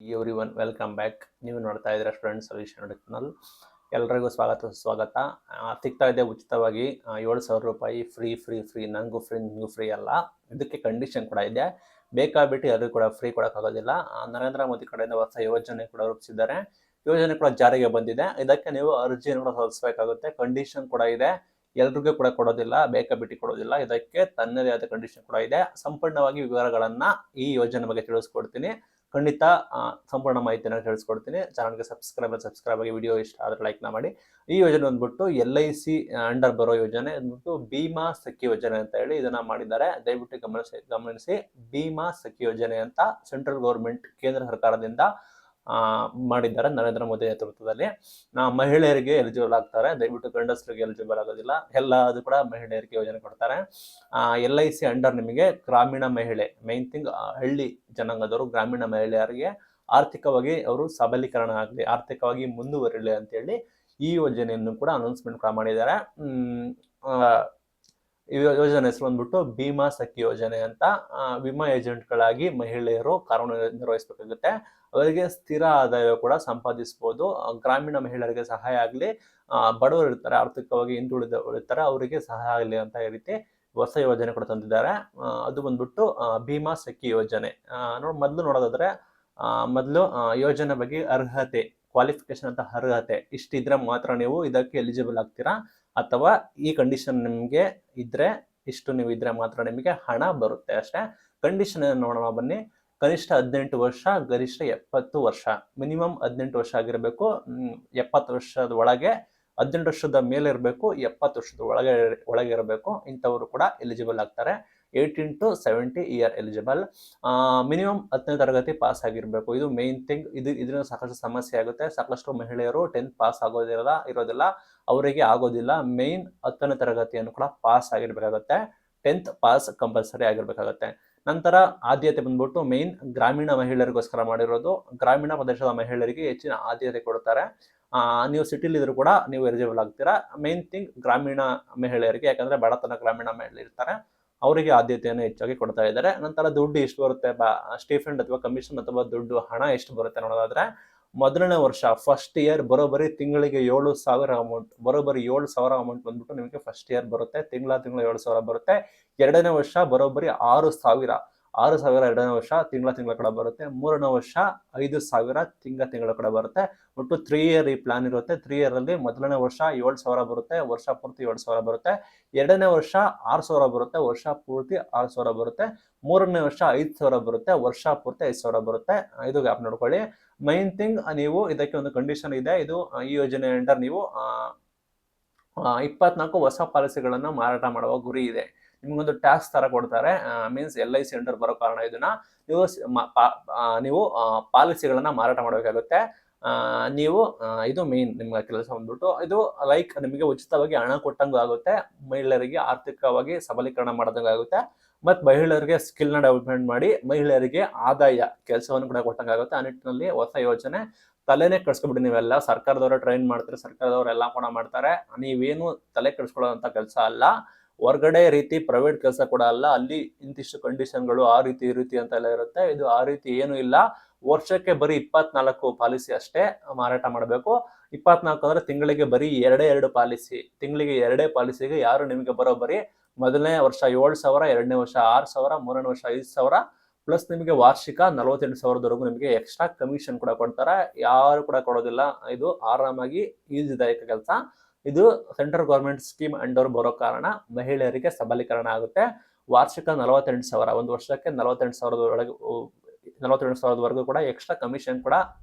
Every one welcome back. ನೀವು ನೋಡ್ತಾ ಇದ್ದೀರಾ ಸ್ಟೂಡೆಂಟ್ ಸೊಲ್ಯೂಷನ್ ಚಾನಲ್. ಎಲ್ಲರಿಗೂ ಸ್ವಾಗತ. ಸಿಗ್ತಾ ಇದೆ ಉಚಿತವಾಗಿ 7,000 ರೂಪಾಯಿ ಫ್ರೀ. ನನಗೂ ಫ್ರೀ ಅಲ್ಲ, ಇದಕ್ಕೆ ಕಂಡೀಷನ್ ಕೂಡ ಇದೆ. ಬೇಕಾಬಿಟ್ಟು ಯಾರಿಗೂ ಕೂಡ ಫ್ರೀ ಕೊಡೋಕ್ಕಾಗೋದಿಲ್ಲ. ನರೇಂದ್ರ ಮೋದಿ ಕಡೆಯಿಂದ ಹೊಸ ಯೋಜನೆ ಕೂಡ ರೂಪಿಸಿದ್ದಾರೆ. ಯೋಜನೆ ಕೂಡ ಜಾರಿಗೆ ಬಂದಿದೆ. ಇದಕ್ಕೆ ನೀವು ಅರ್ಜಿಯನ್ನು ಕೂಡ ಸಲ್ಲಿಸಬೇಕಾಗುತ್ತೆ. ಕಂಡೀಷನ್ ಕೂಡ ಇದೆ. ಎಲ್ರಿಗೂ ಕೂಡ ಕೊಡೋದಿಲ್ಲ, ಬೇಕಾಬಿಟ್ಟು ಕೊಡೋದಿಲ್ಲ. ಇದಕ್ಕೆ ತನ್ನದೇ ಆದ ಕಂಡೀಷನ್ ಕೂಡ ಇದೆ. ಸಂಪೂರ್ಣವಾಗಿ ವಿವರಗಳನ್ನ ಈ ಯೋಜನೆ ಬಗ್ಗೆ ತಿಳಿಸ್ಕೊಡ್ತೀನಿ. ಖಂಡಿತ ಸಂಪೂರ್ಣ ಮಾಹಿತಿಯನ್ನು ತಿಳಿಸ್ಕೊಡ್ತೀನಿ. ಚಾನಲ್ಗೆ ಸಬ್ಸ್ಕ್ರೈಬ್ ಆಗಿ ವಿಡಿಯೋ ಇಷ್ಟ ಆದರೆ ಲೈಕ್ನ ಮಾಡಿ. ಈ ಯೋಜನೆ ಬಂದ್ಬಿಟ್ಟು LIC ಅಂಡರ್ ಬರೋ ಯೋಜನೆ ಬಂದ್ಬಿಟ್ಟು ಭೀಮಾ ಸಖಿ ಯೋಜನೆ ಅಂತ ಹೇಳಿ ಇದನ್ನ ಮಾಡಿದ್ದಾರೆ. ದಯವಿಟ್ಟು ಗಮನಿಸಿ. ಭೀಮಾ ಸಖಿ ಯೋಜನೆ ಅಂತ ಸೆಂಟ್ರಲ್ ಗೌರ್ಮೆಂಟ್ ಕೇಂದ್ರ ಸರ್ಕಾರದಿಂದ ಮಾಡಿದ್ದಾರೆ ನರೇಂದ್ರ ಮೋದಿ ನೇತೃತ್ವದಲ್ಲಿ. ಮಹಿಳೆಯರಿಗೆ ಎಲಿಜಿಬಲ್ ಆಗ್ತಾರೆ. ದಯವಿಟ್ಟು ಗಂಡಸರಿಗೆ ಎಲಿಜಿಬಲ್ ಆಗೋದಿಲ್ಲ. ಅದು ಕೂಡ ಮಹಿಳೆಯರಿಗೆ ಯೋಜನೆ ಕೊಡ್ತಾರೆ. LIC ಅಂಡರ್ ನಿಮಗೆ ಗ್ರಾಮೀಣ ಮಹಿಳೆ, ಮೇನ್ ಥಿಂಗ್ ಹಳ್ಳಿ ಜನಾಂಗದವರು, ಗ್ರಾಮೀಣ ಮಹಿಳೆಯರಿಗೆ ಆರ್ಥಿಕವಾಗಿ ಅವರು ಸಬಲೀಕರಣ ಆಗಲಿ, ಆರ್ಥಿಕವಾಗಿ ಮುಂದುವರಿಲಿ ಅಂತೇಳಿ ಈ ಯೋಜನೆಯನ್ನು ಕೂಡ ಅನೌನ್ಸ್ಮೆಂಟ್ ಕೂಡ ಮಾಡಿದ್ದಾರೆ. ಈ ಯೋಜನೆ ಹೆಸರು ಬಂದ್ಬಿಟ್ಟು ಭೀಮಾ ಸಖಿ ಯೋಜನೆ ಅಂತ. ವಿಮಾ ಏಜೆಂಟ್ಗಳಾಗಿ ಮಹಿಳೆಯರು ಕಾರ್ಯನಿರ್ವಹಿಸಬೇಕಾಗುತ್ತೆ. ಅವರಿಗೆ ಸ್ಥಿರ ಆದಾಯ ಕೂಡ ಸಂಪಾದಿಸಬಹುದು. ಗ್ರಾಮೀಣ ಮಹಿಳೆಯರಿಗೆ ಸಹಾಯ ಆಗಲಿ, ಬಡವರು ಇರ್ತಾರೆ, ಆರ್ಥಿಕವಾಗಿ ಹಿಂದುಳಿದವರಿರ್ತಾರೆ, ಅವರಿಗೆ ಸಹಾಯ ಆಗಲಿ ಅಂತ ಈ ರೀತಿ ಹೊಸ ಯೋಜನೆ ಕೂಡ ತಂದಿದ್ದಾರೆ. ಅದು ಬಂದ್ಬಿಟ್ಟು ಭೀಮಾ ಸಖಿ ಯೋಜನೆ. ಮೊದಲು ನೋಡೋದಾದ್ರೆ ಮೊದಲು ಯೋಜನೆ ಬಗ್ಗೆ ಅರ್ಹತೆ, ಕ್ವಾಲಿಫಿಕೇಶನ್ ಅಂತ ಅರ್ಹತೆ ಇಷ್ಟಿದ್ರೆ ಮಾತ್ರ ನೀವು ಇದಕ್ಕೆ ಎಲಿಜಿಬಲ್ ಆಗ್ತೀರಾ. ಅಥವಾ ಈ ಕಂಡೀಷನ್ ನಿಮಗೆ ಇದ್ರೆ, ಇಷ್ಟು ನೀವು ಇದ್ರೆ ಮಾತ್ರ ನಿಮಗೆ ಹಣ ಬರುತ್ತೆ ಅಷ್ಟೇ. ಕಂಡೀಷನ್ ನೋಡೋಣ ಬನ್ನಿ. ಕನಿಷ್ಠ 18 ವರ್ಷ, ಗರಿಷ್ಠ 70 ವರ್ಷ. ಮಿನಿಮಮ್ 18 ವರ್ಷ ಆಗಿರಬೇಕು. 70 ವರ್ಷದ ಒಳಗೆ, 18 ವರ್ಷದ ಮೇಲೆ ಇರಬೇಕು, 70 ವರ್ಷದ ಒಳಗೆ ಇರಬೇಕು. ಇಂಥವರು ಕೂಡ ಎಲಿಜಿಬಲ್ ಆಗ್ತಾರೆ. 18 to 70 ಇಯರ್ ಎಲಿಜಿಬಲ್. ಮಿನಿಮಮ್ 10ನೇ ತರಗತಿ ಪಾಸ್ ಆಗಿರಬೇಕು. ಇದು ಮೇನ್ ಥಿಂಗ್. ಇದರಿಂದ ಸಾಕಷ್ಟು ಸಮಸ್ಯೆ ಆಗುತ್ತೆ. ಸಾಕಷ್ಟು ಮಹಿಳೆಯರು 10th ಪಾಸ್ ಇರೋದಿಲ್ಲ, ಅವರಿಗೆ ಆಗೋದಿಲ್ಲ. ಮೇನ್ 10ನೇ ತರಗತಿಯನ್ನು ಕೂಡ ಪಾಸ್ ಆಗಿರ್ಬೇಕಾಗುತ್ತೆ. 10th ಪಾಸ್ ಕಂಪಲ್ಸರಿ ಆಗಿರ್ಬೇಕಾಗುತ್ತೆ. ನಂತರ ಆದ್ಯತೆ ಬಂದ್ಬಿಟ್ಟು ಮೇನ್ ಗ್ರಾಮೀಣ ಮಹಿಳೆಯರಿಗೋಸ್ಕರ ಮಾಡಿರೋದು. ಗ್ರಾಮೀಣ ಪ್ರದೇಶದ ಮಹಿಳೆಯರಿಗೆ ಹೆಚ್ಚಿನ ಆದ್ಯತೆ ಕೊಡ್ತಾರೆ. ನೀವು ಸಿಟಿಲಿ ಇದ್ರೂ ಕೂಡ ನೀವು ಎಲಿಜಿಬಲ್ ಆಗ್ತೀರಾ. ಮೇನ್ ಥಿಂಗ್ ಗ್ರಾಮೀಣ ಮಹಿಳೆಯರಿಗೆ, ಯಾಕಂದ್ರೆ ಬಡತನ ಗ್ರಾಮೀಣ ಮಹಿಳೆ ಇರ್ತಾರೆ, ಅವರಿಗೆ ಆದ್ಯತೆಯನ್ನು ಹೆಚ್ಚಾಗಿ ಕೊಡ್ತಾ ಇದ್ದಾರೆ. ನಂತರ ದುಡ್ಡು ಎಷ್ಟು ಬರುತ್ತೆ, ಸ್ಟೈಫಂಡ್ ಅಥವಾ ಕಮಿಷನ್ ಅಥವಾ ದುಡ್ಡು ಹಣ ಎಷ್ಟು ಬರುತ್ತೆ ನೋಡೋದಾದ್ರೆ, ಮೊದಲನೇ ವರ್ಷ ಫಸ್ಟ್ ಇಯರ್ ಬರೋಬ್ಬರಿ ತಿಂಗಳಿಗೆ 7,000 ಅಮೌಂಟ್, ಬರೋಬ್ಬರಿ 7,000 ಅಮೌಂಟ್ ಬಂದ್ಬಿಟ್ಟು ನಿಮಗೆ ಫಸ್ಟ್ ಇಯರ್ ಬರುತ್ತೆ. ತಿಂಗಳ 7,000 ಬರುತ್ತೆ. ಎರಡನೇ ವರ್ಷ ಬರೋಬ್ಬರಿ 6,000 ಎರಡನೇ ವರ್ಷ ತಿಂಗಳ ಕೂಡ ಬರುತ್ತೆ. ಮೂರನೇ ವರ್ಷ 5,000 ತಿಂಗಳ ಕೂಡ ಬರುತ್ತೆ. ಒಟ್ಟು 3 ಇಯರ್ ಈ ಪ್ಲಾನ್ ಇರುತ್ತೆ. 3 ಇಯರ್ ಅಲ್ಲಿ ಮೊದಲನೇ ವರ್ಷ 7,000 ಬರುತ್ತೆ, ವರ್ಷ ಪೂರ್ತಿ 7,000 ಬರುತ್ತೆ. ಎರಡನೇ ವರ್ಷ 6,000 ಬರುತ್ತೆ, ವರ್ಷ ಪೂರ್ತಿ 6,000 ಬರುತ್ತೆ. ಮೂರನೇ ವರ್ಷ 5,000 ಬರುತ್ತೆ, ವರ್ಷ ಪೂರ್ತಿ 5,000 ಬರುತ್ತೆ. ಇದು ಗ್ಯಾಪ್ ನೋಡ್ಕೊಳ್ಳಿ. ಮೈನ್ ಥಿಂಗ್, ನೀವು ಇದಕ್ಕೆ ಒಂದು ಕಂಡೀಷನ್ ಇದೆ. ಇದು ಈ ಯೋಜನೆ ಅಂಡರ್ ನೀವು 24 ಹೊಸ ಪಾಲಿಸಿಗಳನ್ನ ಮಾರಾಟ ಮಾಡುವ ಗುರಿ ಇದೆ. ನಿಮ್ಗೊಂದು ಟ್ಯಾಕ್ಸ್ ತರ ಕೊಡ್ತಾರೆ. ಮೀನ್ಸ್ LIC ಅಂಡರ್ ಬರೋ ಕಾರಣ ಇದನ್ನ ನೀವು ಪಾಲಿಸಿಗಳನ್ನ ಮಾರಾಟ ಮಾಡಬೇಕಾಗುತ್ತೆ. ನೀವು ಇದು ಮೇನ್ ನಿಮ್ಮ ಕೆಲಸ ಬಂದ್ಬಿಟ್ಟು, ಇದು ಲೈಕ್ ನಿಮಗೆ ಉಚಿತವಾಗಿ ಹಣ ಕೊಟ್ಟಂಗೂ ಆಗುತ್ತೆ, ಮಹಿಳೆಯರಿಗೆ ಆರ್ಥಿಕವಾಗಿ ಸಬಲೀಕರಣ ಮಾಡೋದಂಗೂ ಆಗುತ್ತೆ, ಮತ್ತು ಮಹಿಳೆಯರಿಗೆ ಸ್ಕಿಲ್ ನ ಡೆವಲಪ್ಮೆಂಟ್ ಮಾಡಿ ಮಹಿಳೆಯರಿಗೆ ಆದಾಯ ಕೆಲಸವನ್ನು ಕೂಡ ಕೊಟ್ಟಂಗಾಗುತ್ತೆ. ಆ ನಿಟ್ಟಿನಲ್ಲಿ ಹೊಸ ಯೋಜನೆ. ತಲೆನೇ ಕೆಡಿಸ್ಕೊಬಿಡಿ ನೀವೆಲ್ಲ. ಸರ್ಕಾರದವರು ಟ್ರೈನ್ ಮಾಡ್ತಾರೆ, ಸರ್ಕಾರದವರು ಎಲ್ಲ ಕೂಡ ಮಾಡ್ತಾರೆ. ನೀವೇನು ತಲೆ ಕೆಡಿಸ್ಕೊಳ್ಳೋಂಥ ಕೆಲಸ ಅಲ್ಲ. ಹೊರಗಡೆ ರೀತಿ ಪ್ರೈವೇಟ್ ಕೆಲಸ ಕೂಡ ಅಲ್ಲ. ಅಲ್ಲಿ ಇಂತಿಷ್ಟು ಕಂಡೀಷನ್ಗಳು ಆ ರೀತಿ ಈ ರೀತಿ ಅಂತ ಎಲ್ಲ ಇರುತ್ತೆ. ಇದು ಆ ರೀತಿ ಏನು ಇಲ್ಲ. ವರ್ಷಕ್ಕೆ ಬರೀ 24 ಪಾಲಿಸಿ ಅಷ್ಟೇ ಮಾರಾಟ ಮಾಡಬೇಕು. 24 ಅಂದ್ರೆ ತಿಂಗಳಿಗೆ ಬರೀ 2 ಪಾಲಿಸಿ. ತಿಂಗಳಿಗೆ 2 ಪಾಲಿಸಿಗೆ ಯಾರು ನಿಮಗೆ ಬರೋಬ್ಬರಿ ಮೊದಲನೇ ವರ್ಷ 7,000, ಎರಡನೇ ವರ್ಷ 6,000, ಮೂರನೇ ವರ್ಷ 5,000 ಪ್ಲಸ್ ನಿಮಗೆ ವಾರ್ಷಿಕ 48,000ವರೆಗೂ ನಿಮಗೆ ಎಕ್ಸ್ಟ್ರಾ ಕಮಿಷನ್ ಕೂಡ ಕೊಡ್ತಾರೆ. ಯಾರು ಕೂಡ ಕೊಡೋದಿಲ್ಲ. ಇದು ಆರಾಮಾಗಿ ಈಸಿದಾಯಕ ಕೆಲಸ. ಇದು ಸೆಂಟ್ರಲ್ ಗೌರ್ಮೆಂಟ್ ಸ್ಕೀಮ್ ಅಂಡರ್ ಬರೋ ಕಾರಣ ಮಹಿಳೆಯರಿಗೆ ಸಬಲೀಕರಣ ಆಗುತ್ತೆ. ವಾರ್ಷಿಕ 48,000, ಒಂದು ವರ್ಷಕ್ಕೆ 48,000ವರೆಗೂ ಕೂಡ ಎಕ್ಸ್ಟ್ರಾ ಕಮಿಷನ್ ಕೂಡ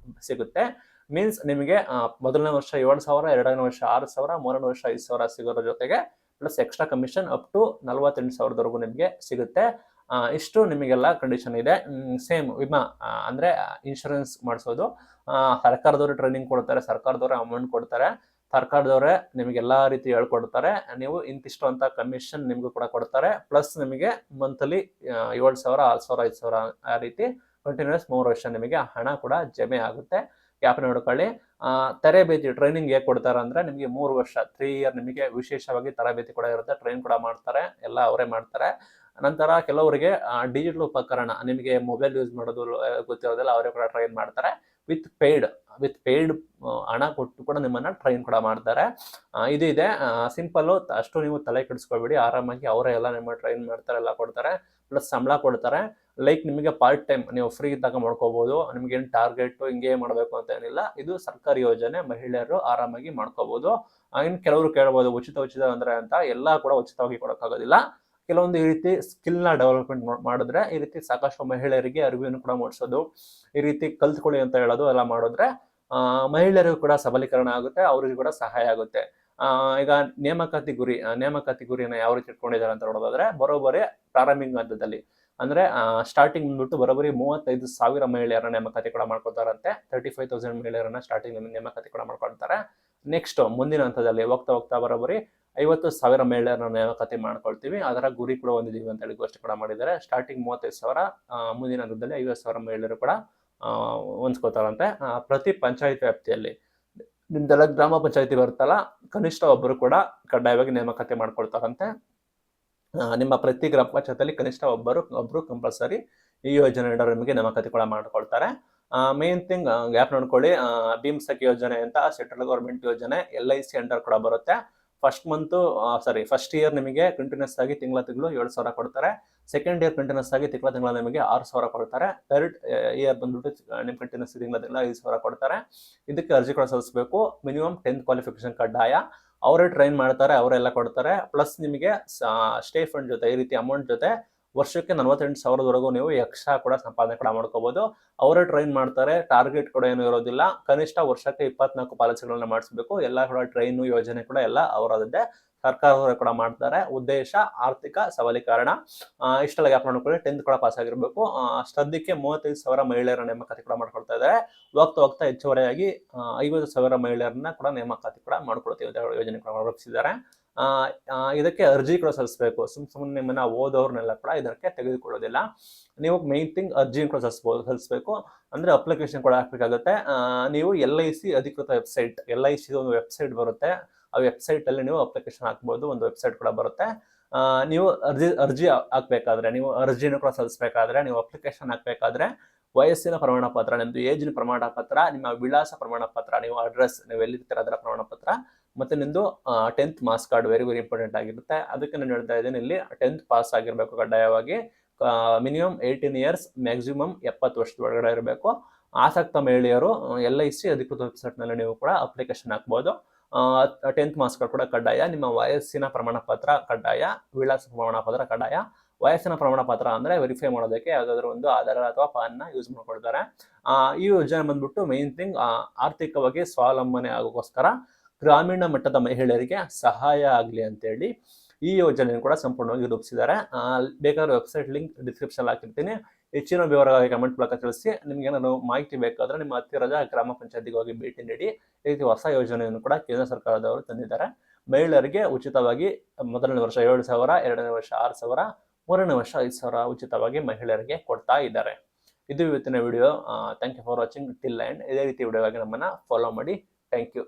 ಸಿಗುತ್ತೆ. ಮೀನ್ಸ್ ನಿಮಗೆ ಮೊದಲನೇ ವರ್ಷ 7,000, ಎರಡನೇ ವರ್ಷ 6,000, ಮೂರನೇ ವರ್ಷ 5,000 ಸಿಗೋದ್ರ ಜೊತೆಗೆ plus extra commission up to 48,000ವರೆಗೂ ನಿಮಗೆ ಸಿಗುತ್ತೆ. ಇಷ್ಟು ನಿಮಗೆಲ್ಲ ಕಂಡೀಷನ್ ಇದೆ. ಸೇಮ್ ವಿಮಾ ಅಂದ್ರೆ ಇನ್ಶೂರೆನ್ಸ್ ಮಾಡಿಸೋದು. ಸರ್ಕಾರದವರು ಟ್ರೈನಿಂಗ್ ಕೊಡ್ತಾರೆ, ಸರ್ಕಾರದವರೇ ಅಮೌಂಟ್ ಕೊಡ್ತಾರೆ, ಸರ್ಕಾರದವರೇ ನಿಮಗೆಲ್ಲಾ ರೀತಿ ಹೇಳ್ಕೊಡ್ತಾರೆ. ನೀವು ಇಂತಿಷ್ಟು ಅಂತ ಕಮಿಷನ್ ನಿಮ್ಗೂ ಕೂಡ ಕೊಡ್ತಾರೆ. ಪ್ಲಸ್ ನಿಮಗೆ ಮಂತ್ಲಿ 7,000, 6,000, 5,000 ಆ ರೀತಿ ಕಂಟಿನ್ಯೂಸ್ 3 ವರ್ಷ ನಿಮಗೆ ಹಣ ಕೂಡ ಜಮೆ ಆಗುತ್ತೆ. ಗ್ಯಾಪ್ ನೋಡ್ಕೊಳ್ಳಿ. ತರಬೇತಿ ಟ್ರೈನಿಂಗ್ ಹೇಗೆ ಕೊಡ್ತಾರೆ ಅಂದ್ರೆ, ನಿಮಗೆ 3 ವರ್ಷ 3 ಇಯರ್ ನಿಮಗೆ ವಿಶೇಷವಾಗಿ ತರಬೇತಿ ಕೂಡ ಇರುತ್ತೆ. ಟ್ರೈನ್ ಕೂಡ ಮಾಡ್ತಾರೆ, ಎಲ್ಲ ಅವರೇ ಮಾಡ್ತಾರೆ. ನಂತರ ಕೆಲವರಿಗೆ ಡಿಜಿಟಲ್ ಉಪಕರಣ, ನಿಮಗೆ ಮೊಬೈಲ್ ಯೂಸ್ ಮಾಡೋದು ಗೊತ್ತಿರೋದಿಲ್ಲ, ಅವರೇ ಕೂಡ ಟ್ರೈನ್ ಮಾಡ್ತಾರೆ. ವಿತ್ ಪೇಯ್ಡ್ ಹಣ ಕೊಟ್ಟು ಕೂಡ ನಿಮ್ಮನ್ನ ಟ್ರೈನ್ ಕೂಡ ಮಾಡ್ತಾರೆ. ಇದು ಇದೆ ಸಿಂಪಲ್. ಅಷ್ಟು ನೀವು ತಲೆ ಕೆಡಿಸ್ಕೊಬೇಡಿ, ಆರಾಮಾಗಿ ಅವರೇ ಎಲ್ಲ ನಿಮ್ಮ ಟ್ರೈನ್ ಮಾಡ್ತಾರೆ, ಎಲ್ಲ ಕೊಡ್ತಾರೆ, ಪ್ಲಸ್ ಸಂಬಳ ಕೊಡ್ತಾರೆ. ಲೈಕ್ ನಿಮಗೆ ಪಾರ್ಟ್ ಟೈಮ್ ನೀವು ಫ್ರೀ ಇದ್ದಾಗ ಮಾಡ್ಕೋಬಹುದು. ನಿಮ್ಗೇನು ಟಾರ್ಗೆಟ್ ಹಿಂಗೆ ಮಾಡಬೇಕು ಅಂತ ಏನಿಲ್ಲ. ಇದು ಸರ್ಕಾರಿ ಯೋಜನೆ, ಮಹಿಳೆಯರು ಆರಾಮಾಗಿ ಮಾಡ್ಕೋಬಹುದು. ಇನ್ನು ಕೆಲವರು ಕೇಳಬಹುದು ಉಚಿತ ಅಂದ್ರೆ ಅಂತ. ಎಲ್ಲ ಕೂಡ ಉಚಿತವಾಗಿ ಕೊಡೋಕ್ಕಾಗೋದಿಲ್ಲ. ಕೆಲವೊಂದು ಈ ರೀತಿ ಸ್ಕಿಲ್ನ ಡೆವಲಪ್ಮೆಂಟ್ ಮಾಡಿದ್ರೆ, ಈ ರೀತಿ ಸಾಕಷ್ಟು ಮಹಿಳೆಯರಿಗೆ ಅರಿವನ್ನು ಕೂಡ ಮೂಡಿಸೋದು, ಈ ರೀತಿ ಕಲ್ತ್ಕೊಳ್ಳಿ ಅಂತ ಹೇಳೋದು ಎಲ್ಲ ಮಾಡಿದ್ರೆ ಮಹಿಳೆಯರಿಗೂ ಕೂಡ ಸಬಲೀಕರಣ ಆಗುತ್ತೆ, ಅವರಿಗೂ ಕೂಡ ಸಹಾಯ ಆಗುತ್ತೆ. ಈಗ ನೇಮಕಾತಿ ಗುರಿಯನ್ನು ಯಾವ ರೀತಿ ಇಟ್ಕೊಂಡಿದ್ದಾರೆ ಅಂತ ನೋಡೋದಾದ್ರೆ, ಬರೋಬ್ಬರಿ ಪ್ರಾರಂಭಿಕ ಹಂತದಲ್ಲಿ ಅಂದ್ರೆ ಸ್ಟಾರ್ಟಿಂಗ್ ಬಂದ್ಬಿಟ್ಟು ಬರೋಬ್ಬರಿ 35,000 ಮಹಿಳೆಯರ ನೇಮಕಾತಿ ಕೂಡ ಮಾಡ್ಕೊತಾರಂತೆ. 35,000 ಮಹಿಳೆಯರನ್ನ ಸ್ಟಾರ್ಟಿಂಗ್ ನೇಮಕಾತಿ ಕೂಡ ಮಾಡ್ಕೊಳ್ತಾರೆ. ನೆಕ್ಸ್ಟ್ ಮುಂದಿನ ಹಂತದಲ್ಲಿ ಹೋಗ್ತಾ ಬರೋಬ್ಬರಿ 50,000 ಮಹಿಳೆಯರನ್ನ ನೇಮಕಾತಿ ಮಾಡ್ಕೊಳ್ತೀವಿ, ಅದರ ಗುರಿ ಕೂಡ ಹೊಂದಿದೀವಿ ಅಂತ ಹೇಳಿ ಘೋಷಣೆ ಕೂಡ ಮಾಡಿದ್ದಾರೆ. ಸ್ಟಾರ್ಟಿಂಗ್ 35,000, ಮುಂದಿನ ಹಂತದಲ್ಲಿ 50,000 ಮಹಿಳೆಯರು ಕೂಡ ಹೊಂದ್ಕೋತಾರಂತೆ. ಪ್ರತಿ ಪಂಚಾಯತ್ ವ್ಯಾಪ್ತಿಯಲ್ಲಿ ನಿಮ್ದೆಲ್ಲ ಗ್ರಾಮ ಪಂಚಾಯತಿ ಬರುತ್ತಲ್ಲ, ಕನಿಷ್ಠ ಒಬ್ಬರು ಕೂಡ ಕಡ್ಡಾಯವಾಗಿ ನೇಮಕಾತಿ ಮಾಡ್ಕೊಳ್ತಾರಂತೆ. ನಿಮ್ಮ ಪ್ರತಿ ಗ್ರಾಮ ಪಂಚಾಯತಿಯಲ್ಲಿ ಕನಿಷ್ಠ ಒಬ್ಬರು ಕಂಪಲ್ಸರಿ ಈ ಯೋಜನೆ ನಿಮಗೆ ನೇಮಕಾತಿ ಕೂಡ ಮಾಡ್ಕೊಳ್ತಾರೆ. ಮೇನ್ ಥಿಂಗ್ ಗ್ಯಾಪ್ ನೋಡ್ಕೊಳ್ಳಿ, ಭೀಮ್ ಸಖಿ ಯೋಜನೆ ಅಂತ ಸೆಂಟ್ರಲ್ ಗೌರ್ಮೆಂಟ್ ಯೋಜನೆ, LIC ಅಂಡರ್ ಕೂಡ ಬರುತ್ತೆ. ಫಸ್ಟ್ ಇಯರ್ ನಿಮಗೆ ಕಂಟಿನ್ಯೂಸ್ ಆಗಿ ತಿಂಗಳು 7,000 ಕೊಡ್ತಾರೆ. ಸೆಕೆಂಡ್ ಇಯರ್ ಕಂಟಿನ್ಯೂಸ್ ಆಗಿ ತಿಂಗಳ ನಿಮಗೆ 6,000 ಕೊಡ್ತಾರೆ. ಥರ್ಡ್ ಇಯರ್ ಬಂದ್ಬಿಟ್ಟು ನಿಮ್ಗೆ ಕಂಟಿನ್ಯೂಸ್ ತಿಂಗಳ 5,000 ಕೊಡ್ತಾರೆ. ಇದಕ್ಕೆ ಅರ್ಜಿ ಕೂಡ ಸಲ್ಲಿಸಬೇಕು. ಮಿನಿಮಮ್ 10th ಕ್ವಾಲಿಫಿಕೇಶನ್ ಕಡ್ಡಾಯ. ಅವರೇ ಟ್ರೈನ್ ಮಾಡ್ತಾರೆ, ಅವರೆಲ್ಲ ಕೊಡ್ತಾರೆ. ಪ್ಲಸ್ ನಿಮಗೆ ಸ್ಟೇ ಫಂಡ್ ಜೊತೆ, ಈ ರೀತಿ ಅಮೌಂಟ್ ಜೊತೆ ವರ್ಷಕ್ಕೆ 48,000ವರೆಗೂ ನೀವು ಎಕ್ಸ್ಟ್ರಾ ಕೂಡ ಸಂಪಾದನೆ ಕೂಡ ಮಾಡ್ಕೋಬಹುದು. ಅವರೇ ಟ್ರೈನ್ ಮಾಡ್ತಾರೆ, ಟಾರ್ಗೆಟ್ ಕೂಡ ಏನು ಇರೋದಿಲ್ಲ. ಕನಿಷ್ಠ ವರ್ಷಕ್ಕೆ 24 ಪಾಲಿಸಿಗಳನ್ನ ಮಾಡಿಸ್ಬೇಕು. ಎಲ್ಲ ಕೂಡ ಟ್ರೈನ್ ಯೋಜನೆ ಕೂಡ ಎಲ್ಲ ಅವರದ್ದೇ, ಸರ್ಕಾರದವರು ಕೂಡ ಮಾಡ್ತಾರೆ. ಉದ್ದೇಶ ಆರ್ಥಿಕ ಸಬಲೀಕರಣ. ಇಷ್ಟೆಲ್ಲ ಗ್ಯಾಪ್ ಮಾಡ್ಕೊಳ್ಳಿ. 10th ಕೂಡ ಪಾಸ್ ಆಗಿರ್ಬೇಕು. ಸದ್ಯಕ್ಕೆ 35,000 ಮಹಿಳೆಯರ ನೇಮಕಾತಿ ಕೂಡ ಮಾಡ್ಕೊಳ್ತಾ ಇದ್ದಾರೆ. ಹೋಗ್ತಾ ಹೆಚ್ಚುವರಿಯಾಗಿ 50,000 ಮಹಿಳೆಯರನ್ನ ಕೂಡ ನೇಮಕಾತಿ ಕೂಡ ಮಾಡ್ಕೊಳ್ತೀವಿ ಅಂತ ಯೋಜನೆ ಕೂಡ ರೂಪಿಸಿದ್ದಾರೆ. ಇದಕ್ಕೆ ಅರ್ಜಿ ಕೂಡ ಸಲ್ಲಿಸಬೇಕು. ಸುಮ್ಮನೆ ನಿಮ್ಮನ್ನ ಓದೋರ್ನೆಲ್ಲ ಕೂಡ ಇದಕ್ಕೆ ತೆಗೆದುಕೊಳ್ಳೋದಿಲ್ಲ. ನೀವು ಮೇನ್ ಥಿಂಗ್ ಅರ್ಜಿ ಕೂಡ ಸಲ್ಲಿಸಬೇಕು. ಅಂದ್ರೆ ಅಪ್ಲಿಕೇಶನ್ ಕೂಡ ಹಾಕ್ಬೇಕಾಗುತ್ತೆ. ನೀವು LIC ಅಧಿಕೃತ ವೆಬ್ಸೈಟ್, LIC ಒಂದು ವೆಬ್ಸೈಟ್ ಬರುತ್ತೆ, ಆ ವೆಬ್ಸೈಟ್ ಅಲ್ಲಿ ನೀವು ಅಪ್ಲಿಕೇಶನ್ ಹಾಕ್ಬೋದು. ಒಂದು ವೆಬ್ಸೈಟ್ ಕೂಡ ಬರುತ್ತೆ. ನೀವು ಅರ್ಜಿ ಹಾಕ್ಬೇಕಾದ್ರೆ, ನೀವು ಅರ್ಜಿನೂ ಕೂಡ ಸಲ್ಲಿಸಬೇಕಾದ್ರೆ, ನೀವು ಅಪ್ಲಿಕೇಶನ್ ಹಾಕ್ಬೇಕಾದ್ರೆ ವಯಸ್ಸಿನ ಪ್ರಮಾಣ ಪತ್ರ, ನಿಮ್ದು ಏಜಿನ ಪ್ರಮಾಣ ಪತ್ರ, ನಿಮ್ಮ ವಿಳಾಸ ಪ್ರಮಾಣ ಪತ್ರ, ನೀವು ಅಡ್ರೆಸ್, ನೀವು ಎಲ್ಲಿರ್ತೀರ ಅದರ ಪ್ರಮಾಣ ಪತ್ರ, ಮತ್ತೆ ನಿಮ್ದು 10th marks card very important ಆಗಿರುತ್ತೆ. ಅದಕ್ಕೆ ನಾನು ಹೇಳ್ತಾ ಇದ್ದೀನಿ, ಇಲ್ಲಿ 10th ಪಾಸ್ ಆಗಿರ್ಬೇಕು ಕಡ್ಡಾಯವಾಗಿ. ಮಿನಿಮಮ್ 18 ಇಯರ್ಸ್, ಮ್ಯಾಕ್ಸಿಮಮ್ 70 ವರ್ಷದ ಒಳಗಡೆ ಇರಬೇಕು. ಆಸಕ್ತ ಮಹಿಳೆಯರು LIC ಅಧಿಕೃತ ವೆಬ್ಸೈಟ್ ನಲ್ಲಿ ನೀವು ಕೂಡ ಅಪ್ಲಿಕೇಶನ್ ಹಾಕ್ಬೋದು. 10th ಮಾರ್ಕ್ಸ್ ಕಾರ್ಡ್ ಕೂಡ ಕಡ್ಡಾಯ. ನಿಮ್ಮ ವಯಸ್ಸಿನ ಪ್ರಮಾಣ ಪತ್ರ ಕಡ್ಡಾಯ, ವಿಳಾಸ ಪ್ರಮಾಣ ಪತ್ರ ಕಡ್ಡಾಯ. ವಯಸ್ಸಿನ ಪ್ರಮಾಣ ಪತ್ರ ಅಂದ್ರೆ ವೆರಿಫೈ ಮಾಡೋದಕ್ಕೆ ಯಾವ್ದಾದ್ರು ಒಂದು ಆಧಾರ ಅಥವಾ ಪಾನ್ ಯೂಸ್ ಮಾಡ್ಕೊಳ್ತಾರೆ. ಈ ಯೋಜನೆ ಬಂದ್ಬಿಟ್ಟು ಮೇನ್ ಥಿಂಗ್ ಆರ್ಥಿಕವಾಗಿ ಸ್ವಾವಲಂಬನೆ ಆಗೋಕ್ಕೋಸ್ಕರ, ಗ್ರಾಮೀಣ ಮಟ್ಟದ ಮಹಿಳೆಯರಿಗೆ ಸಹಾಯ ಆಗಲಿ ಅಂತೇಳಿ ಈ ಯೋಜನೆಯನ್ನು ಕೂಡ ಸಂಪೂರ್ಣವಾಗಿ ರೂಪಿಸಿದ್ದಾರೆ. ಬೇಕಾದ್ರೆ ವೆಬ್ಸೈಟ್ ಲಿಂಕ್ ಡಿಸ್ಕ್ರಿಪ್ಷನ್ ಹಾಕಿರ್ತೀನಿ. ಹೆಚ್ಚಿನ ವಿವರವಾಗಿ ಕಮೆಂಟ್ ಮೂಲಕ ತಿಳಿಸಿ. ನಿಮ್ಗೆ ಏನಾದ್ರು ಮಾಹಿತಿ ಬೇಕಾದ್ರೆ ನಿಮ್ಮ ಹತ್ತಿರದ ಗ್ರಾಮ ಪಂಚಾಯತಿಗೆ ಹೋಗಿ ಭೇಟಿ ನೀಡಿ. ಈ ರೀತಿ ಹೊಸ ಯೋಜನೆಯನ್ನು ಕೂಡ ಕೇಂದ್ರ ಸರ್ಕಾರದವರು ತಂದಿದ್ದಾರೆ. ಮಹಿಳೆಯರಿಗೆ ಉಚಿತವಾಗಿ ಮೊದಲನೇ ವರ್ಷ 7,000, ಎರಡನೇ ವರ್ಷ 6,000, ಮೂರನೇ ವರ್ಷ 5,000 ಉಚಿತವಾಗಿ ಮಹಿಳೆಯರಿಗೆ ಕೊಡ್ತಾ ಇದ್ದಾರೆ. ಇದು ಇವತ್ತಿನ video. Thank you for watching till end. ಇದೇ ರೀತಿ ವಿಡಿಯೋಗಾಗಿ ನಮ್ಮನ್ನ ಫಾಲೋ ಮಾಡಿ. Thank you.